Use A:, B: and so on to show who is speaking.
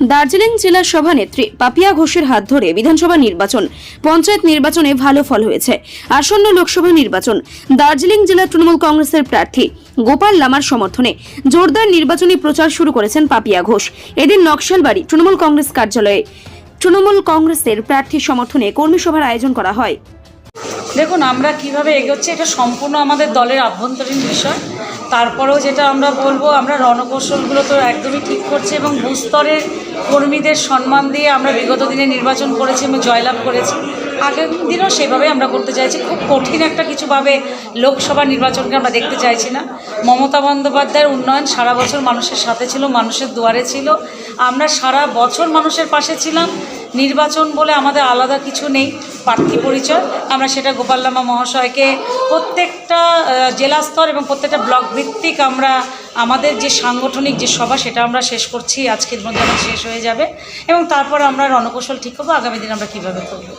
A: দার্জিলিং জেলা সভানেত্রী পাপিয়া ঘোষের হাত ধরে বিধানসভা নির্বাচন, পঞ্চায়েত নির্বাচনে ভালো ফল হয়েছে। আসন্ন লোকসভা নির্বাচন দার্জিলিং জেলা তৃণমূল কংগ্রেসের প্রার্থী গোপাল লামার সমর্থনে জোরদার নির্বাচনী প্রচার শুরু করেছেন পাপিয়া ঘোষ। এদিন নকশালবাড়ি তৃণমূল কংগ্রেস কার্যালয়ে তৃণমূল কংগ্রেসের প্রার্থীর সমর্থনে কর্মী সভার আয়োজন করা হয়।
B: দেখুন, আমরা কিভাবে এগোচ্ছি এটা সম্পূর্ণ আমাদের দলের আভ্যন্তরীণ বিষয়। তারপরেও যেটা আমরা বলবো, আমরা রণকৌশলগুলো তো একদমই ঠিক করছি এবং বুথ স্তরের কর্মীদের সম্মান দিয়ে আমরা বিগত দিনে নির্বাচন করেছি এবং জয়লাভ করেছি। আগের দিনও সেভাবে আমরা করতে চাইছি। খুব কঠিন একটা কিছুভাবে লোকসভা নির্বাচনকে আমরা দেখতে চাইছি না। মমতা বন্দ্যোপাধ্যায়ের উন্নয়ন সারা বছর মানুষের সাথে ছিল, মানুষের দুয়ারে ছিল। আমরা সারা বছর মানুষের পাশে ছিলাম। নির্বাচন বলে আমাদের আলাদা কিছু নেই, প্রার্থী পরিচয়। আমরা সেটা গোপাল লামা মহাশয়কে প্রত্যেকটা জেলা স্তর এবং প্রত্যেকটা ব্লক ভিত্তিক আমরা আমাদের যে সাংগঠনিক যে সভা সেটা আমরা শেষ করছি, আজকের মধ্যে আমার শেষ হয়ে যাবে এবং তারপর আমরা রণকৌশল ঠিক করবো আগামী দিন আমরা কীভাবে করবো।